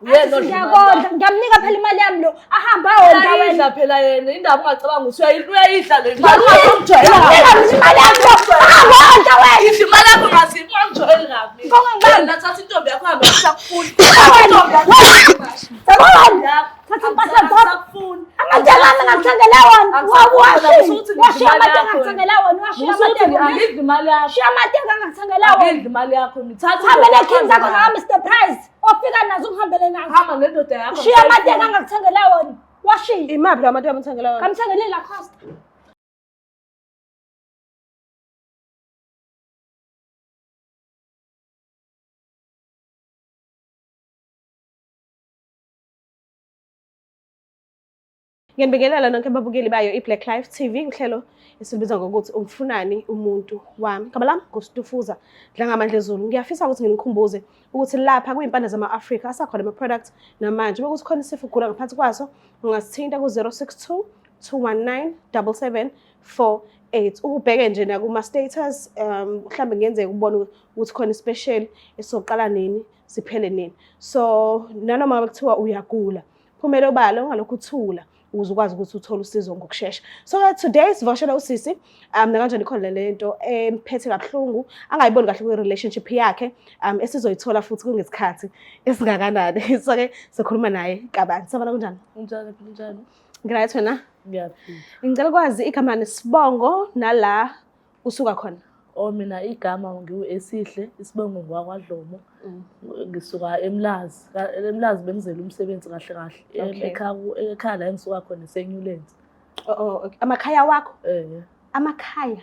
Uyena ngiyakondla ngiyamnika phela imali yami lo ahamba ayodla wena. Uyayidla phela yena indaba ungacabanga ukuthi uyayidla le Imali yami lo ahamba wena. imali yakho ngaziphi ungangijwayeli kabi. Ngibonga Nathatha intombi yakho hambe kusakufuni. Thatha impahla zakho. Amathenga angakuthengela wona. Washiya amathenga angakuthengela wona. Washiya amathenga. Angidli imali yakho. Washiya amathenga angakuthengela wona. Angidli imali yakho. Ngithatha Uhambe nekhini zakho ngaka Mr Price. Ofika nazo ungihambele nazo. hamba ngendoda yakho. Washiya amathenga angakuthengela wona. Washiya. Imaphi la amathenga amthengela wona? Kamthengelela Costa. Ngiyanibingelela nonke ababukeli bayo iBlack Life TV uhlelo esilubiza ngokuthi umfunani umuntu wami. Igama lami nguStufuza Dlangamandla Zulu. Ngiyafisa ukuthi nginikhumbuze ukuthi lapha kwimpande zama-Afrika asakhona ama-products namanje bekuthi khona isifo ugula ngaphansi kwaso ungasithinta ku-062 219 7748. Ubheke nje nakuma-status mhlambe ngenzeka ubone ukuthi khona i-special esizoqala nini siphele nini. So nanoma bekuthiwa uyagula phumela obala ungalokhu uthula ukuze ukwazi ukuthi uthole usizo ngokusheshsha. So today sivakashela usisi nakanjani khona lento emphethe kabuhlungu angayiboni kahle kwi-relationship yakhe esizoyithola futhi kungesikhathi esingakanani. So ke sikhuluma naye kabanzi. Sabona kunjani? Njani? Ngirayithi wena? Ngiyaphila. Ngicela ukwazi igama nesibongo nala usuka khona. Mina igama ngiwu-Esihle isibongo ngwakwaDlomo. Ngisuka eMlazi. eMlazi bengizela umsebenzi kahle ekhaya la engisuka khona eseNewlands. Okay. Amakhaya wakho? Amakhaya?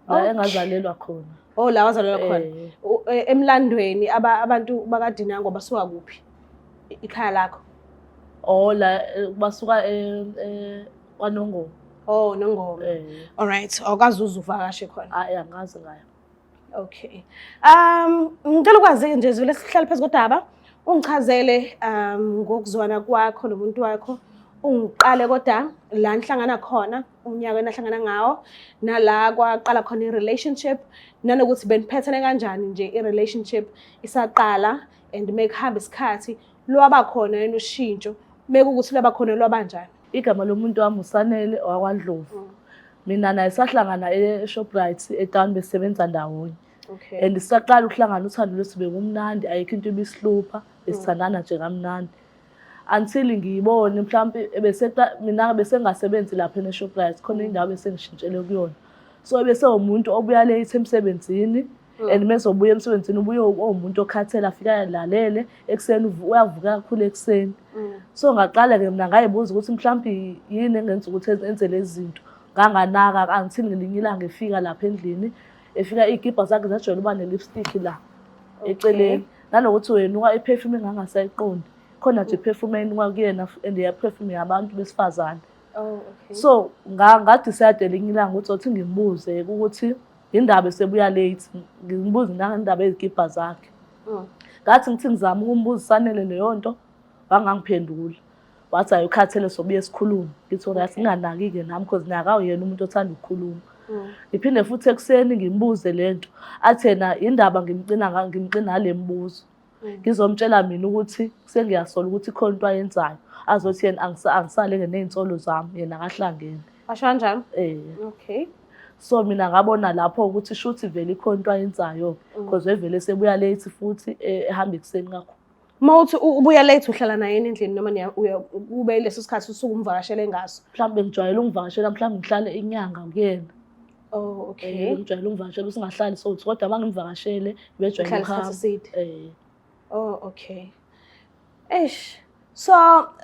La engazalelwa khona. La wazalelwa khona. Emlandweni abantu bakadinango basuka kuphi? Ikhaya lakho? La basuka kwaNongoma. Nongoma. Alright. Awukazi uzuvakashe khona? Angazi ngayo. Okay. Ngicela ukwazi nje vele sihlale phezu kodaba ungichazele ngokuzwana kwakho nomuntu wakho ungiqale kodwa la nihlangana khona unyaka enahlangana ngawo nala kwaqala khona i-relationship nanokuthi beniphethene kanjani nje i-relationship isaqala and mekuhamba isikhathi lwaba khona yena ushintsho mekuthi lwaba khona lwabanjani. Igama lomuntu wami uSanele wakwaNdlovu. Mina naye sahlangana eShoprite eTown besebenza ndawonye. Okay. And sisaqala ukuhlangana uthando lwethu bekumnandi ayikho into ebisihlupha besithandana nje kamnandi. Until ngiyibone mhlawumbe mina bese ngasebenzi lapha eShoprite khona indawo bese ngishintshele kuyona. So bese umuntu obuya late emsebenzini and mesobuya emsebenzini ubuye umuntu okhathela afika yalalele ekseni uyavuka kakhulu ekseni. So ngaqala ke mina ngayibuza ukuthi mhlawumbe yini engenza ukuthi enze lezi zinto. Nganganaka until ngelinye ilanga efika lapha endlini efika igibha zakhe zajwayele uba ne-lipstick la eceleni nanokuthi wena iperfume engangasayiqondi khona nje iperfume enuka kuyena and iyaperfume yabantu besifazane. Okay. So ngadecide elinye ilanga ukuthi othi ngimbuze ukuthi indaba esebuya late ngimbuze nangindaba ezigibha zakhe. Ngathi ngithi ngizama ukumbuza Sanele leyo nto wangangiphendula. Wathi ayukhathele sobuye sikhuluma. Ngithi ora singanaki-ke nami because naka uyena umuntu othanda ukukhuluma. Ngiphinde futhi ekseni ngimbuze lento. Athena indaba ngimqina le mbuzo. Ngizomtshela mina ukuthi sengiyasola ukuthi khona into ayenzayo. Azothi yena angisaleke nezinsolo zami yena akahlangene. Asho kanjani? Okay. So mina ngabona lapho ukuthi shuthi vele ikhona into ayenzayo because vele sebuya late futhi ehamba ekseni kakhulu. Mawuthi ubuya late uhlala naye endlini noma ube leso sikhathi usuku umvakashele ngaso? Mhlawumbe ngijwayele ukuvakashela mhlawumbe ngihlale inyanga kuyena. Okay. Ngijwayele ukuvakashela usingahlali so kodwa bangimvakashele bejwayele ukuhamba. Okay. So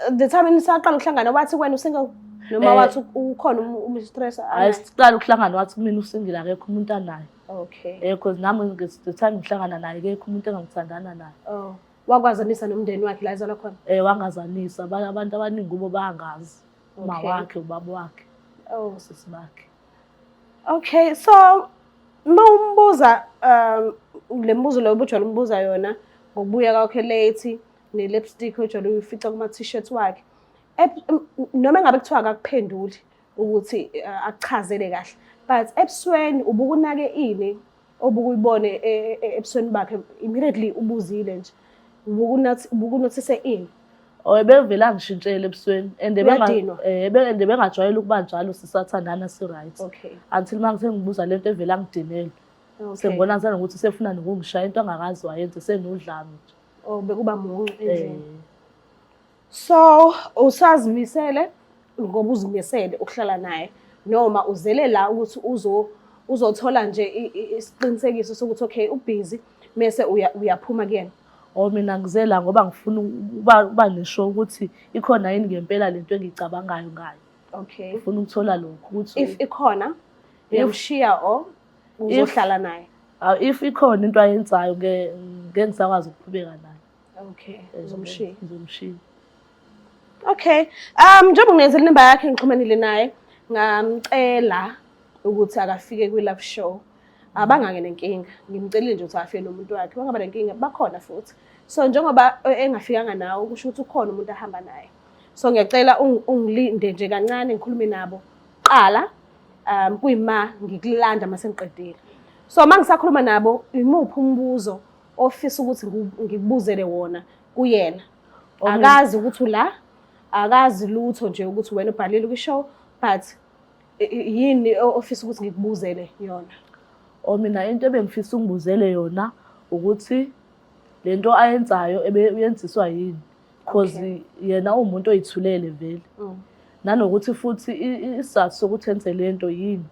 the time nisaqala ukuhlangana wathi wena usingle noma wathi ukhona umstress? Hayi siqala ukuhlangana wathi mina usingile akekho umuntu anayo. Okay. Because nami the time ngihlangana naye akekho umuntu engangithandana naye. Wakwazanisa nomndeni wakhe la izalwa khona? Wangazanisa abantu abaningi kubo bangazi uma wakhe ubaba wakhe. Sisi bakhe. Okay, so mawumbuza le mbuzo lo ubujwayele umbuza yona ngokubuya kwakhe late ne-lipstick ojwayele uyifica kuma-t-shirt wakhe noma ngabe kuthiwa akakuphenduli ukuthi akuchazele kahle but ebusweni ubukunake ini obukuyibone ebusweni bakhe immediately ubuzile nje ubukunothise ini. Or bevela ngishintshele ebusweni and Uyadinwa? bengajwayele ukuba njalo sisathandana si-right. Okay. Until manje sengibuza lento evela ngidinele. Sengibona ngizana ukuthi sefuna nokungishaya into angakazi wayenze senodlame nje. Oh bekuba muncu endlini. So usazimisele ngoba uzimisele ukuhlala naye noma uzele la ukuthi uzothola nje isiqinisekiso sokuthi okay ubusy mase uyaphuma kuyena. Mina ngizela ngoba ngifuna ukuba neshow ukuthi ikhona yini ngempela lento engicabangayo ngayo. Okay. Ngifuna ukuthola lokho ukuthi if ikhona uyamshiya or uzohlala naye. If ikhona into ayenzayo ngeke ngisakwazi ukuqhubeka naye. Okay. Uzomshiya. Ngizomshiya. Okay. Njengoba nginezela inamba yakhe ngixhumanile naye ngamcela ukuthi akafike kwi-live show. Abangake nenkinga. Ngimcelile nje ukuthi afike nomuntu wakhe. Bangaba nenkinga bakhona futhi. So njengoba engafikanga nawe kusho ukuthi ukhona umuntu ahamba naye. So ngiyacela ungilinde nje kancane ngikhulume nabo. Qala kuyima ngikulanda mase ngiqedile. So mangisakhuluma nabo imuphi umbuzo ofisa ukuthi ngikubuzele wona kuyena. Akazi ukuthi ula akazi lutho nje ukuthi wena ubhalile kwi-show but yini ofisa ukuthi ngikubuzele yona. Mina into ebengifisa ungibuzele yona ukuthi lento ayenzayo ebeyenziswa yini because yena umuntu oyithulele vele. Nanokuthi futhi isizathu sokuthi enze lento yini.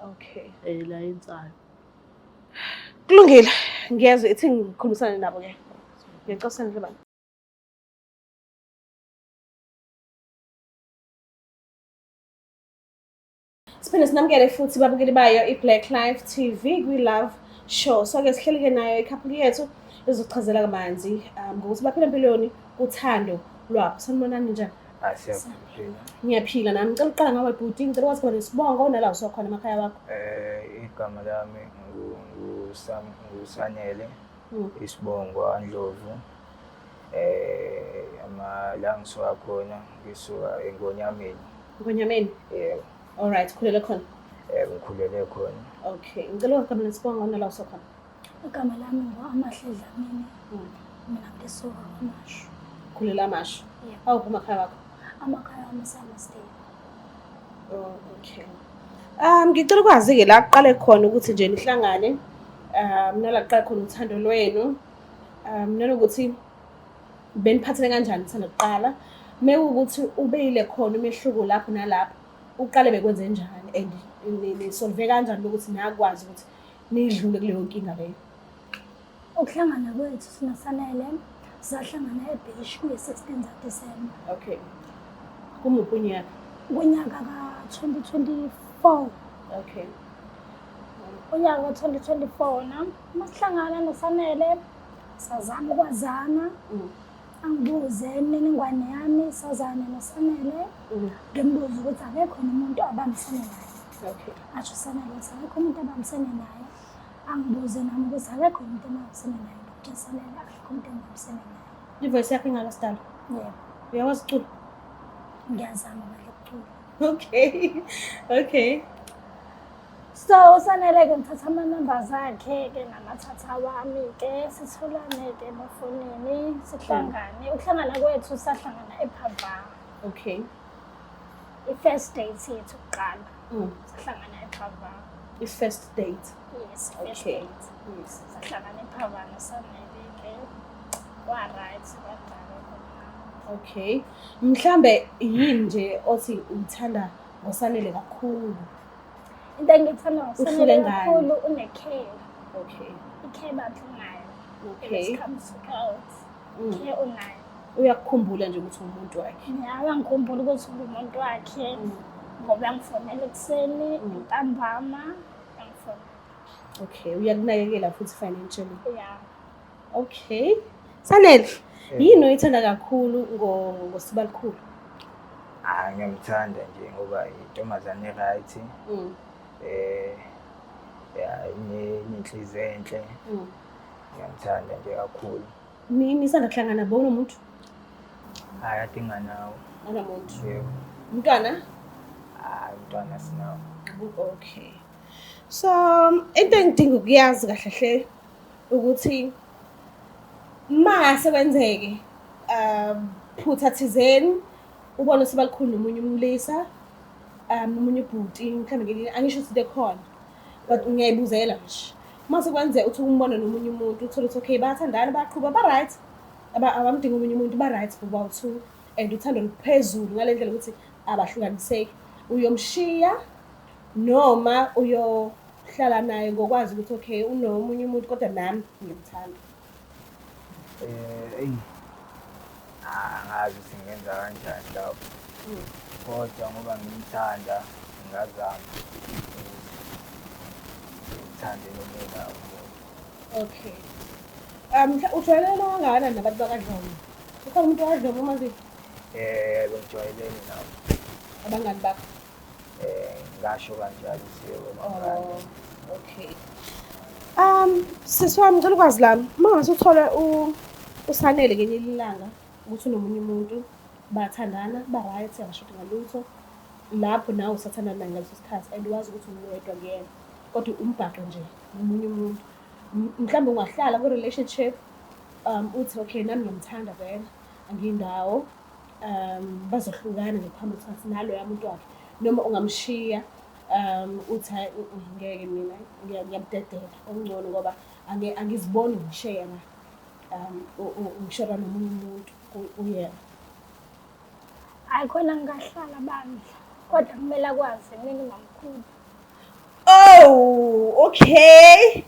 Okay. La yenzayo. Kulungile. Ngiyezwe ithi ngikhulumisane nabo ke. Ngiyacela nje bani. Siphinde sinamukele futhi babukeli bayo iBlack Life TV kwi-Love Show. So ke sihleleke nayo ikhapuli yethu ezochazela kamanzi ngokuthi baphila empilweni uthando lwabo. Sanibonani njani? Siyaphila. Ngiyaphila nami. Ngicela uqala ngawe bhuti, ngicela wazi khona isibongo nala usokhona emakhaya wakho. Igama lami nguSanele. Isibongo Andlovu. La ngisuka khona ngisuka eNgonyameni. Ngonyameni? Yebo. Alright, khulele khona. Ngikhulele khona. Okay, ngicela ukugama nesibongo nala usokhona. Igama lami ngo-Amahle Dlamini. Mina ngisuka kwaMashu. Khulela Amashu. Awuphi emakhaya wakho? Amakhaya wami aseMasteri. Oh, okay. Ngicela ukwazi-ke la kuqale khona ukuthi nje nihlangane nala kuqale khona uthando lwenu nanokuthi beniphathele kanjani uthando kuqala mekuwukuthi ubeyile khona umehluko lapho nalapho uqale bekwenze njani and nisolve kanjani ukuthi niyakwazi ukuthi nidlule kuleyo nkinga leyo. Ukuhlangana kwethu sinaSanele sahlangana eBhishi kwi-16 December. Okay. Kumuphi unyaka? Kunyaka ka-2024. Okay. Unyaka ka-2024 na masihlangana noSanele sazama ukwazana. Angibuze imininingwane yami sazane noSanele. Ngimbuza ukuthi akekho umuntu abambisene naye. Okay. Asho Sanele akekho umuntu abambisene naye. Angibuze nami ukuthi akekho umuntu abambisene naye. Ngithe Sanele akekho umuntu abambisene naye. Ivoice yakho ingala sidala? Yebo. Uyawazi ucula? Ngiyazama kahle ukucula. Okay. Okay. So uSanele-ke ngithatha ama-numbers akhe-ke namathatha wami-ke sitholane-ke efonini sihlangane. Ukuhlangana kwethu sahlangana ePhava. Okay. I-first date yethu kuqala. Sahlangana ePhava. I-first date? Yes, first Okay. date. Yes. Sahlangana ePhava noSanele-ke. Wa-right kanjalo khona. Okay. Mhlambe yini nje othi uthanda ngoSanele kakhulu? Into engiyithanda Uhlule ngoSanele ngani? kakhulu une-care. Okay. I-care bakhe unayo. Okay. It comes to girls. Care unayo. Uyakukhumbula nje ukuthi umuntu wakhe. Uyangikhumbula ukuthi ungumuntu wakhe ngoba yangifonela ekuseni ntambama yangifonela. Okay. Uyakunakekela futhi financially. Yeah. Okay. Sanele, yini oyithanda kakhulu ngoSibalikhulu? Ngiyamthanda nje ngoba intombazane right. Inenhliziyo enhle. Ngiyamthanda nje kakhulu. Nisanda kuhlangana bona umuntu? Adinga nawo. Anamuntu. Yebo. Umntwana? Umntwana sinawo. Okay. So, into engidinga ukuyazi kahle hle ukuthi Mase kwenzeke phutha thizeni ubone sibalukhulu nomunye umlisa nomunye ubhuti mhlawumbe ngelinye angisho ukuthi bekhona but ngiyayibuzela nje mase kwenze uthi umbone nomunye umuntu uthole ukuthi okay bayathandana bayaqhuba ba-right abamdinga omunye umuntu ba-right bobawu-2 and uthando luphezulu ngale ndlela ukuthi abahlukaniseki uyomshiya noma uyohlala naye ngokwazi ukuthi okay unomunye umuntu kodwa nami ngiyamthanda. Eyi, angazi ukuthi ngenza kanjani lapho. Kodwa ngoba ngimthanda, ngingazama ngithande nomina umuntu. Okay. Ujwayelene kangakanani nabantu bakaDlomo? Ukhona umuntu wakaDlomo omaziyo? Yebo, ngijwayelene nabo. Abangani bakho? Ngasho kanjalo siyo mangani. Okay. Sisi wami ngicela ukwazi lami, uma ngase uthole usanele ngenye ilanga ukuthi unomunye umuntu bathandana ba-right abashodi ngalutho lapho nawe usathandana naye ngaleso sikhathi and wazi ukuthi uwedwa kuyena kodwa umbhaqe nje nomunye umuntu mhlawumbe ungahlala kwi-relationship uthi okay nami ngiyamthanda vele angiyindawo bazohlukana ngaphambi kokuthi naloya muntu wakhe noma ungamshiya uthi hayi ngeke mina ngiyamdedela okungcono ngoba angiziboni ngisheya na ngishora nomunye umuntu uyena. Hayi khona ngingahlala bandla kodwa kumele akwazi mina ngimamkhulu. Oh, okay.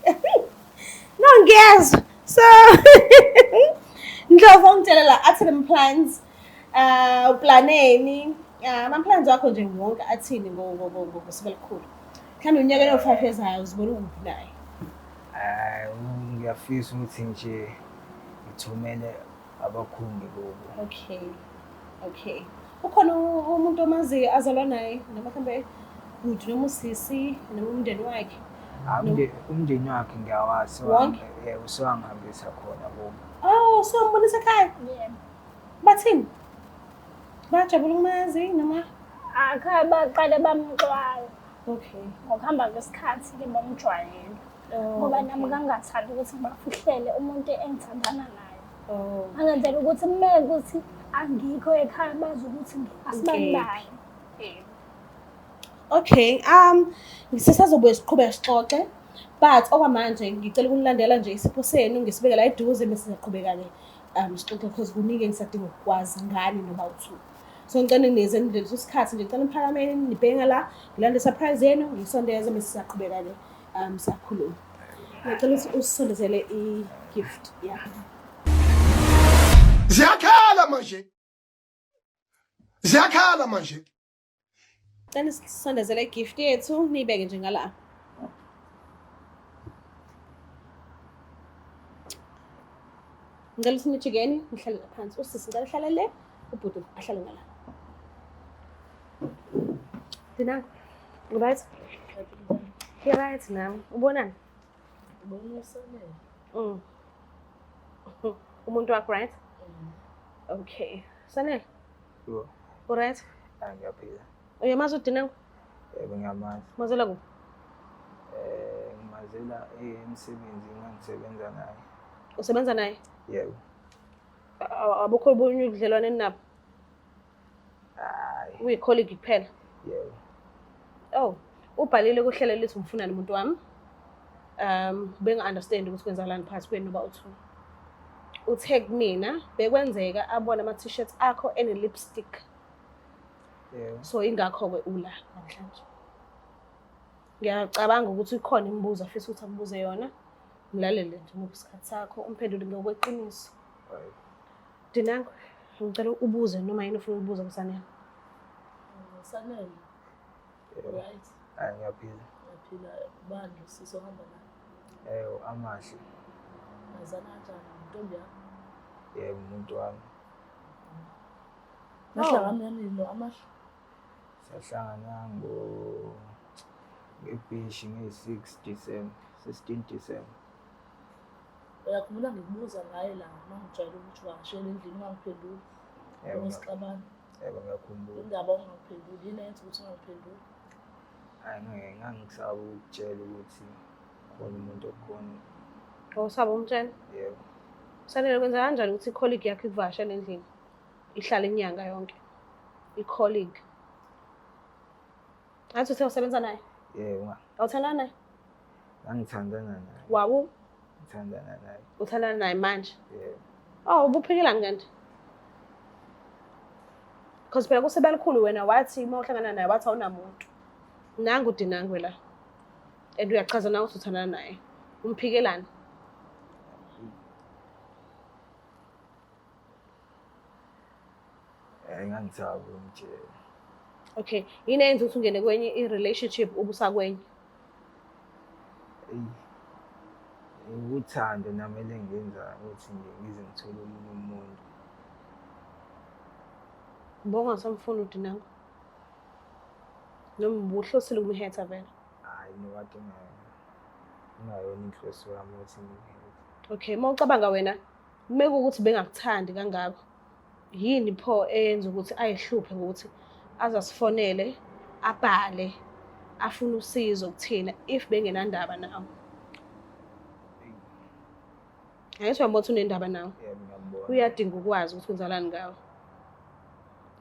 No, ngiyezwa. So Ndlovu ngitshela la athi plans uplaneni ama-plans wakho nje wonke athini ngosibelikhulu mhlawumbe unyakeni o-5 ezayo uzibona ukuphi naye? Ngiyafisa ukuthi nje ngithumele abakhumbi kubo. Okay. Ukhona umuntu omaziyo azalwa naye noma mhlawumbe bhuti noma usisi noma umndeni wakhe? Umndeni wakhe ngiyawazi usewangihambisa khona kubo. Oh, so umbonisa ekhaya? Yebo. Bathini? Bajabula ukumazi noma? Akhaya baqale bamxwaya. Okay. Ngokuhamba kwesikhathi-ke bamjwayele. Ngoba nami ngangathanda ukuthi ngibafihlele umuntu engithandana naye. Angenzela ukuthi kumele ukuthi angikho ekhaya bazi ukuthi asibambane. Okay, sisazobuye siqhubeke sixoxe but okwamanje ngicela ukunilandela nje isipho senu ngisibeke la eduze bese sizaqhubeka-ke sixoxe because kuningi engisadinga ukukwazi ngani noba u2. So ngicela nize nidlulise isikhathi nje ngicela niphakameni nibheke la ngilande surprise yenu ngisondeze bese sizaqhubeka-ke siyakhuluma. Ngicela ukuthi usisondezele i-gift yakho. Ziyakhala manje. Ngicela sisondezele i-gift yethu niyibeke nje ngala. Ngicela ukuthi nijikeni nihlale phansi. Usisi ngicela uhlale le, ubhuti ahlale ngala. Dinang, right? Right now. Ubonani? Umuntu wakho right? Okay. Sanele? Yebo. Right? Ngiyaphila. Uyamazi uDinang? Yebo, ngiyamazi. Mazela kuphi? Ngimazela emsebenzi engisebenza naye. Usebenza naye? Yebo. Abukho obunye ubudlelwane nabo? Hayi. Uyi-colleague kuphela? Yebo. Oh, ubhalile kuhlelo lithi umfunani umuntu wami. Bengi-understand ukuthi kwenzakalani phakathi kwenu noba u2. Uthe kumina bekwenzeka abona ama-t-shirts akho ene-lipstick. Yebo. So ingakho-ke ula namhlanje. Ngiyacabanga ukuthi ikhona imibuzo afisa ukuthi akubuze yona. Mlalele nje muphi isikhathi sakho umphendule ngokweqiniso. Right. Dinang, ngicela ubuze noma yini ufuna ukubuza kuSanele. Sanele. Right. Ngiyaphila. Ngiyaphila. Bani sisi ohamba naye? Amahle. Nazana kanjani intombi yakho? Yebo, umuntu wami. Nahlangana nini Amahle? Sahlangana ngeBhishi nge-16 December. Uyakhumbula ngikubuza ngaye la mangijwayele ukuthi washela endlini ungangiphenduli. Yebo. Ngesixabana. Yebo, ngiyakhumbula. Indaba ungangiphenduli yini eyenza ukuthi ungangiphenduli? Hayi, ngangisaba ukutshela ukuthi khona umuntu okhona. Awusaba umtshela? Yebo. Sanele kwenza kanjani ukuthi i-colleague yakho ikuvashele endlini ihlale inyanga yonke? I-colleague. Ngathi uthe usebenza naye? Yebo, Awuthandana naye? ngangithandana naye. Wawu, Ngithandana naye. uthandana naye manje? Yebo. Oh, ubuphikelani kanti? Because phela kusebalikhulu wena wathi uma uhlangana naye wathi awunamuntu. Nangu udinangwe la. And uyachaza na ukuthi uthandana naye. Umphikelani? Ngangithaba ukumtshela. Okay, yini eyenza ukuthi ungene kwenye i-relationship ubusakwenye? Uthando namele ngenza ukuthi ngize ngithole omunye umuntu. Bonga samfuna udinangwe. Noma ubuhlosile ukumhetha vele. Hayi nokade ungayona inhloso yami ukuthi ngihete. Okay, uma ucabanga wena kumele ukuthi bengakuthandi kangako. Yini pho eyenza ukuthi ayihluphe ngokuthi azasifonele, abhale, afuna usizo kuthina if bengenandaba nawe? Angithi uyambona unendaba nawe. Yebo, ngiyambona. Uyadinga ukwazi ukuthi wenzalani ngawe.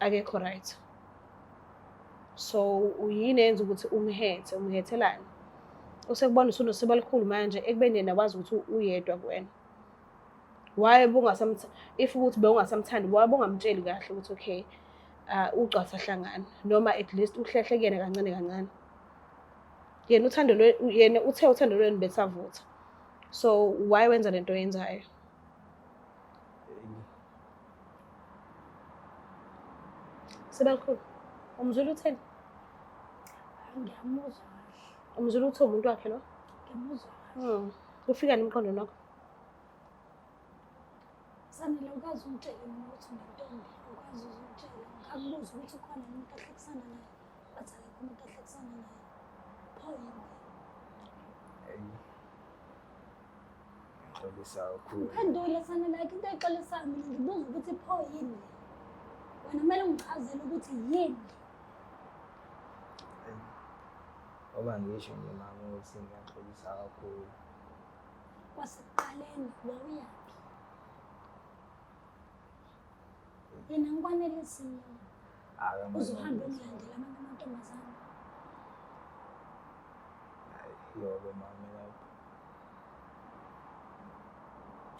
Akekho right. So uyini eyenza ukuthi umhethelani? Usekubona usunosibalo likhulu manje ekubeni yena wazi ukuthi uyedwa kuwena. Why if ukuthi bewungasamthandi, why bungamtsheli kahle ukuthi okay, ucwatha hlangana noma at least uhlehlekene kancane kancane. Yena uthe uthando lweni besavutha. So why wenza lento oyenzayo? Sebalikhulu. Umzulu utheni? Ngiyamuzwa kahle. Umzulu uthi umuntu wakhe lo? Ngiyamuzwa kahle. Ufika nemqondo nakho? Sanele ukwazi umtshela mina ukuthi unentombi, ukwazi ukutshela. Ngikubuza ukuthi ukhona umuntu ahlekisana naye, bathi akekho umuntu ahlekisana naye. Pho yini? Ngixolisa kakhulu. Uphendule Sanele, into exolisayo mina ngibuza ukuthi pho yini? Wena kumele ungichazele ukuthi yini? Ngoba ngisho nje mama ukuthi ngiyaxolisa kakhulu. Kwasekuqaleni wawuyaphi? Yena ngikwanelisile. Uzohamba umlandela amanye amantombazane. Yobe mama lapho.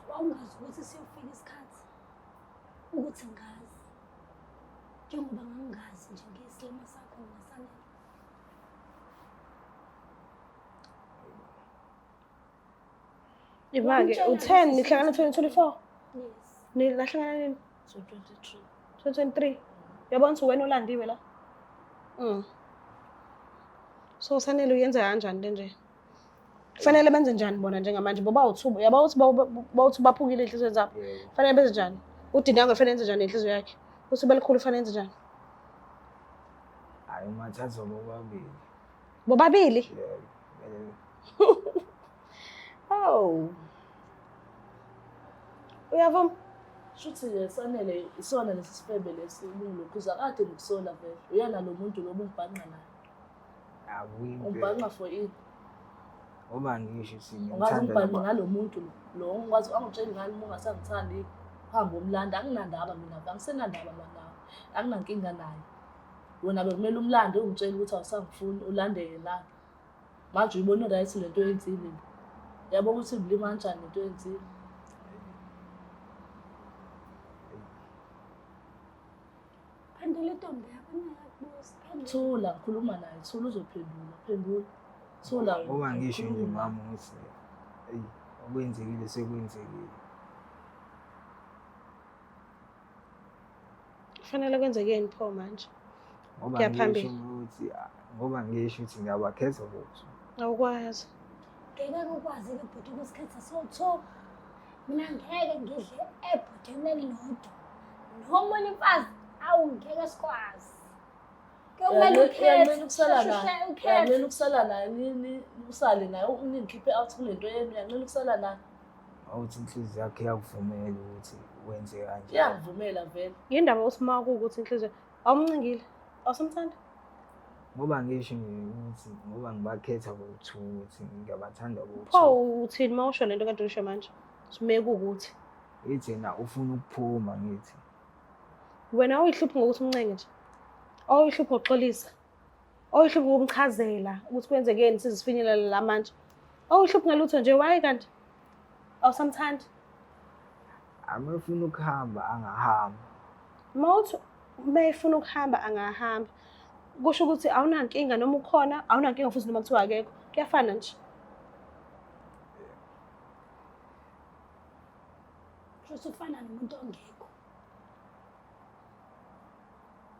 Wawungazi ukuthi siyofika isikhathi ukuthi ngazi. Njengoba ngangazi nje ngesilimo sakho ngasanele. Imake u10 nihlangana 2024. Yes. Nilahlangana nini? So 23. 2023. Yabona ukuthi wena ulandiwe la. So Sanele uyenza kanjani le nje? Kufanele benze njani bona njengamanje ngoba uthubo yaba uthi bawuthi baphukile inhliziyo zabo. Yebo. Kufanele benze njani? Udinangwe kufanele enze njani inhliziyo yakhe? Usibe likhulu kufanele enze njani? Hayi umathatha bobabili. Bobabili? Yebo. Oh. Uyavuma? Shuthi Sanele isona lesi sifebe lesilungu because akade nokusola vele. Uyena lo muntu lo ubhanqa naye. Akuyimpe. Ubhanqa for ini? Ngoba ngisho ukuthi Ungaze ngithanda ubhanqa ngalo muntu lo ongikwazi angitsheli ngani uma ungasangithandi hamba umlanda anginandaba mina angisenandaba nawe. Anginankinga naye. Wena bekumele umlande ungitshela ukuthi awusangifuni ulande yena. Manje uyibona right lento oyenzile. Yabo ukuthi ngilima kanjani lento oyenzile. Phendula intombi yakho nayakubuza. Phendula. Thula ngikhuluma naye, thula uzophendula, phendula. Thula. ngoba ngisho nje mama ukuthi okwenzekile sekwenzekile. Kufanele kwenzekeni pho manje? Ngoba Kuyaphambili. ngisho ukuthi ngiyabakhetha ukuthi Awukwazi. Ngeke ukwazi ke bhuti ukusikhetha so mina ngeke ngidle ebhutini elilodwa. Noma umfazi awungeke sikwazi. Uyamele ukusala naye. Uyamele ukusala naye nini usale naye ungikhiphe out kulento yenu. Uyamele ukusala naye. awuthi inhliziyo yakhe yakuvumela ukuthi wenze kanjani. Iyangivumela vele. Yindaba usima ukuthi inhliziyo awumncingile. Awusumthanda? Ngoba ngisho ukuthi ngoba ngibakhetha bowu-2 ukuthi ngiyabathanda bowu-2. Pho uthini mawusho lento kanti usho manje? Simeke ukuthi ngithi na ufuna ukuphuma ngithi. Wena awuyihluphi ngokuthi umncenge nje. Awuyihluphi ngokuxolisa. Awuyihluphi ngokumchazela ukuthi kwenzekeni sizifinyelela la manje. Awuyihluphi ngalutho nje waye kanti. Awusamthandi. Amefuna ukuhamba angahamba. Mawuthi mayefuna ukuhamba angahamba. Kusho ukuthi awunankinga noma ukhona, awunankinga futhi noma kuthiwa akekho. Kuyafana nje. Ufana nomuntu ongekho.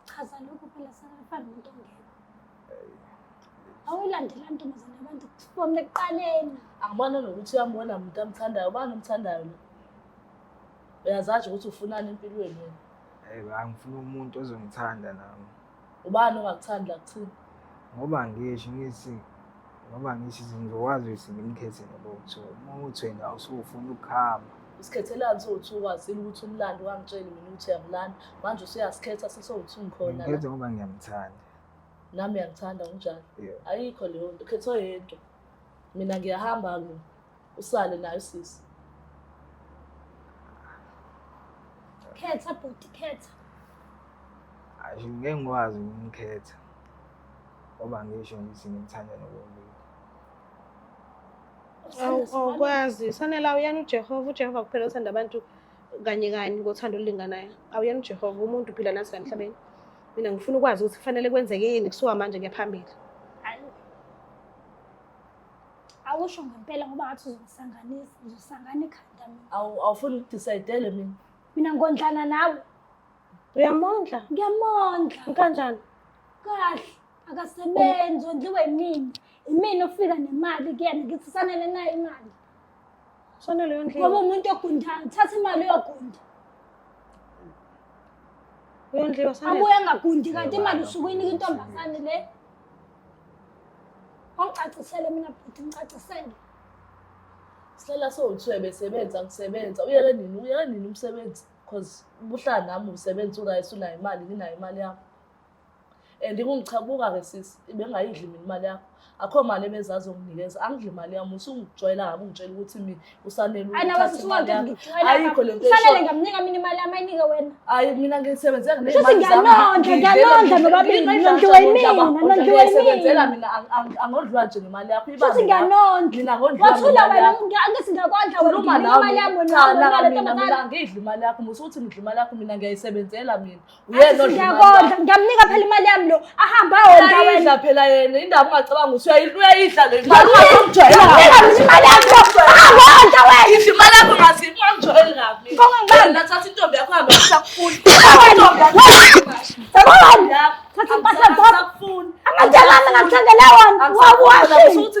Chaza lokho phela sanafana nomuntu ongekho. Awuyilandela ntombazane abantu from ekuqaleni. Angibona nokuthi uyambona umuntu amthandayo, ubani omthandayo lo? Uyazazi ukuthi ufunani empilweni wena? Angifuna umuntu ozongithanda nami. Ubani ongakuthandi la kuthini? Ngoba ngisho ngizokwazi ukuthi ngimkhethe nokuthi uma uthi wena usufuna ukuhamba. Usikhethelani sothi ukwazile ukuthi umlando wangitshela mina ukuthi uyamlanda. Manje usuyasikhetha sesowuthi ungikhona la. Ngikhethe ngoba ngiyamthanda. Nami ngiyangithanda unjani? Yeah. Ayikho leyo nto, khetho yedwa. Mina ngiyahamba ke. Usale nayo sisi. Khetha bhuti khetha. Asho ngeke ngikwazi ukukhetha. Ngoba ngisho ngithi ngimthanda nokumbili. Awukwazi sanele awuyena uJehova kuphela uthanda abantu kanye kanye ngothando olulinganayo. Awuyena uJehova umuntu uphila nathi la emhlabeni. Mina ngifuna ukwazi ukuthi kufanele kwenzekeni kusuka manje ngephambili. Awusho ngempela ngoba ngathi uzosangana ikhanda mina. Awufuni ukudecide mina. Mina ngondlana nawe. Uyamondla? Ngiyamondla. Kanjani? Kahle. Akasebenzi ondliwe yimina. Imina ofika nemali kuyena ngithi sanele nayo imali. Sanele yondliwa. Ngoba umuntu ogundayo thatha imali uyogunda. Uyondliwa sanele. Abuye angagundi kanti imali usuke uyinika intombazane le. Ongicacisele mina bhuti ngicacisele. Sihlela sowuthi besebenza ngisebenza. Uyeke nini umsebenzi? Because ubuhlala nami usebenza unayo imali, nginayo imali yakho. And kungichabuka ke sisi, bengayidli mina imali yakho. Akho mali ebezazi unginikeza. Angidli imali yami, usungijwayela ngabe ungitshela ukuthi mina usanele ukuthatha imali yakho. Ayikho lento usanele ngamnika mina imali yami ayinike wena. Hayi mina ngisebenzela nemali zami. Ngiyanondla nobabili nondliwe ngisebenzela mina angodlwa nje ngemali yakho ibamba. Ngiyanondla. Mina ngodlwa. Wathula wena angithi ngakondla wena imali yami wena. Mina angidli imali yakho, musuthi ngidla imali yakho mina ngiyayisebenzela mina. Uyena odla. Ngiyakondla, ngiyamnika phela imali yami lo. Ahamba wonke wena. Uyayidla phela yena, indaba ungacabanga ukuthi uyayidla le imali. Imali yakho. Ahamba wena. Idla imali yakho ngazimi ungijwayeli kabi. Ngibona nathatha intombi yakho hambe kusakufuni. Thatha impahla zakho. Amathenga ami ngakuthengela wona.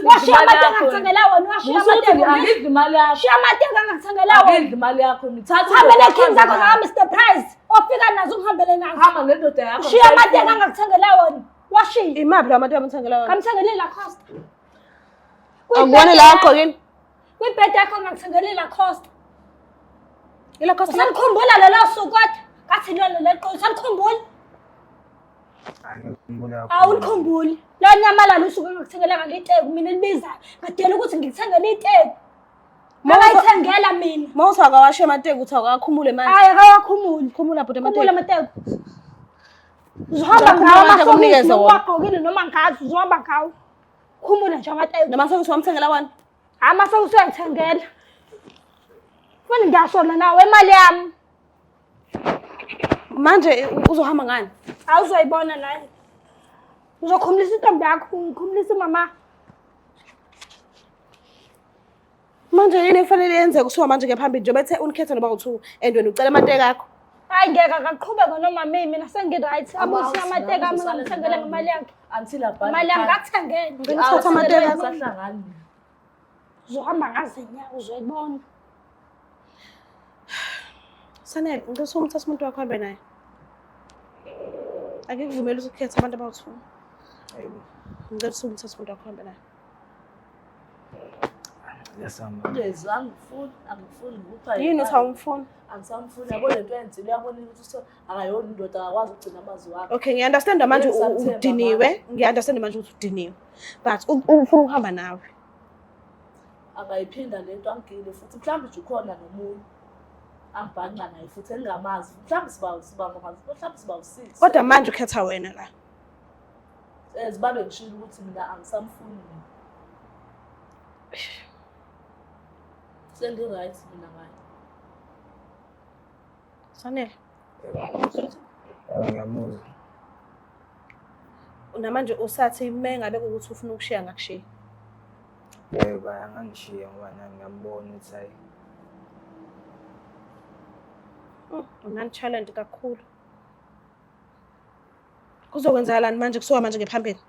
Washiya amathenga ngakuthengela wona. Washiya amathenga. Angidli imali yakho. Washiya amathenga ngakuthengela wona. Angidli imali yakho. Ngithatha uhambe nekhini zakho zaka Mr Price. Ofika nazo ungihambele nazo. Hamba nendoda yakho. Washiya amathenga ngakuthengela wona. Washiya. Imaphi la mathenga amthengela wona? Kamthengeleni la Costa. Angibone la agqokini. Kwibhedi yakho ngakuthengeleni la Costa. Ila Costa. Usalikhumbula lelo suku kodwa? Ngathi lona leqo usalikhumbula? Awulikhumbuli. La nyamalala usuke ngikuthengela ngaliteku mina elibizayo. Ngadela ukuthi ngikuthengele iteku. Mawayithengela mina. Mawuthi akawashe amateki uthi akakhumule manje. Hayi akawakhumuli. Khumula bhuti Khumula amateki. amateki. Uzohamba ngawo amasokisi waqokile noma ngazi uzohamba ngawo. Khumula nje amateki. Namasokisi wamthengela wani? Amasokisi uyangithengela. Funa ngiyashona nawe imali yami. Manje uzohamba ngani? Awuzoyibona la. Uzokhumulisa intombi yakho, ngikhumulisa mama. Manje yini efanele yenze kusuka manje ngephambili nje bethe unikhethe noba u2 and wena ucela amateka akho. Hayi ngeke akaqhubeka noma mina sengiright. Abuthi amateka ami ngithengele ngemali yakhe. Until abhali. Imali yami ngakuthengela. Ngithatha amateka sahlangani. Uzohamba ngazinyawo uzoyibona. Sanele, ngicela umthatha umuntu wakho hambe naye. Akikuvumela ukukhetha abantu abawu2. Hayibo. Ngicela umthatha umuntu wakho hambe naye. Yasamba. Yes, angifuni ukupha. Yini uthi awumfuni? Angisamfuni yabo lento enzile uyabona ukuthi akayona indoda akwazi ukugcina amazwi wakhe. Okay, ngiunderstand manje udiniwe. Ngiunderstand manje ukuthi udiniwe. But ufuna ukuhamba nawe. Akayiphinda lento angile futhi mhlawumbe nje ukhona nomunye. angibhanqa naye futhi engingamazi mhlawumbe mhlawumbe siba u-6 Kodwa manje ukhetha wena la. zibabe ngishilo ukuthi mina angisamfuni mina sengi-right mina ngayo Sanele. Ngiyamuzwa. Namanje usathi mengabe ukuthi ufuna ukushiya ngakushiya. Yebo, angangishiya ngoba nami ngiyambona ukuthi hayi Unani challenge kakhulu. Kuzokwenzakalani manje kusuka manje ngephambili?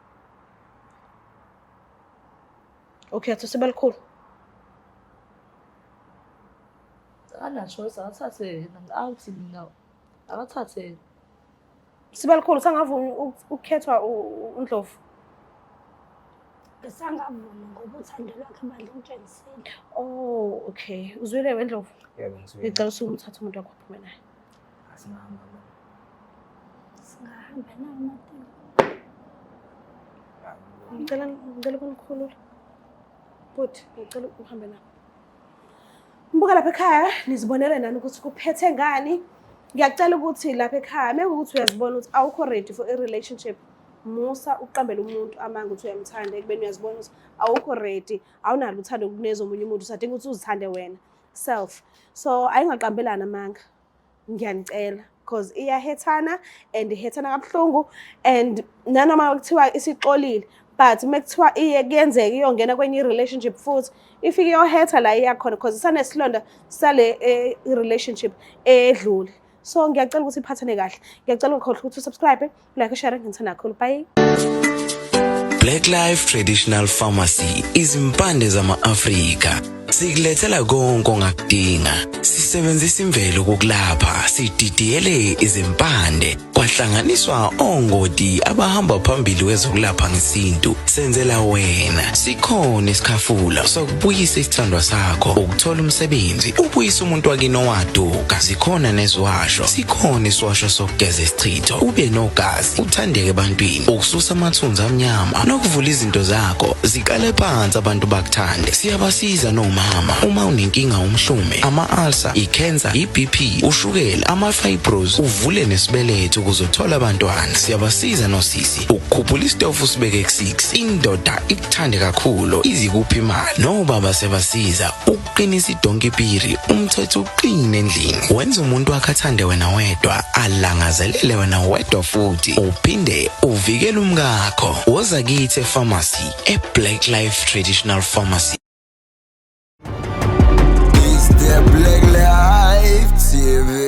Okay, athusibali khulu. akanachoice akathathe yena awuthi mina akathathe yena Sibali khulu sangavumi ukukhethwa uNdlovu. ngisangavumi ngoba uthando lwakhe baluntshengisile. Oh, okay. Uzwile weNdlovu? yebo ngizwile. Ngicela usumthatha umuntu wakho uphume naye. Asingahamba baba. Singahamba nawo Matiko. Ngicela ukunikhulula. But ngicela uhambe naye. Mbuka lapha ekhaya nizibonele nani ukuthi kuphethe ngani. Ngiyacela ukuthi lapha ekhaya mekuthi uyazibona ukuthi awukho ready for a relationship. Musa uqambela umuntu amanga ukuthi uyamthanda ekubeni uyazibona ukuthi awukho ready awunalo uthando kuneza omunye umuntu usadinga ukuthi uzithande wena self. So ayingaqambelana amanga. Ngiyanicela because iyahethana and ihethana kabuhlungu and nanoma kuthiwa isixolile but mekuthiwa iye kuyenzeka iyongena kwenye relationship futhi ifike yohetha la iyakhona because isanesilonda sale relationship edlule. So ngiyacela ukuthi iphathane kahle. Ngiyacela ukuthi usubscribe, like, share ngithanda kakhulu. Bye. Black Life Traditional Pharmacy izimpande zama-Afrika. Sikulethela konke ongakudinga. Sisebenzisa imvelo kokulapha, sididiyele izimpande, kwahlanganiswa ongoti abahamba phambili kwezokulapha ngesintu. Senzela wena. Sikhona isikhafula sokubuyisa isithandwa sakho, ukuthola umsebenzi, ubuyisa umuntu wakini owaduka. Sikhona nezwasho. Sikhona iswasho sokugeza isichitho, ube nogazi, uthandeke ebantwini, ukususa amathunzi amnyama, nokuvula izinto zakho zikale phansi abantu bakuthande. Siyabasiza nomama uma unenkinga umhlume, ama-ulcer, i-cancer, i-BP, ushukela, ama-fibros, uvule nesibeletho ukuzothola abantwana. Siyabasiza nosisi ukukhuphula isitofu usibeke ku-6, indoda ikuthande kakhulu izikuphi imali. Nobaba sebasiza ukuqinisa idonkipiri, umthetho uqine endlini, wenza umuntu wakhe athande wena wedwa, alangazelele wena wedwa futhi uphinde uvikele umkakho. Woza kithi epharmacy, eBlack Life Traditional Pharmacy. It's the Black Life TV.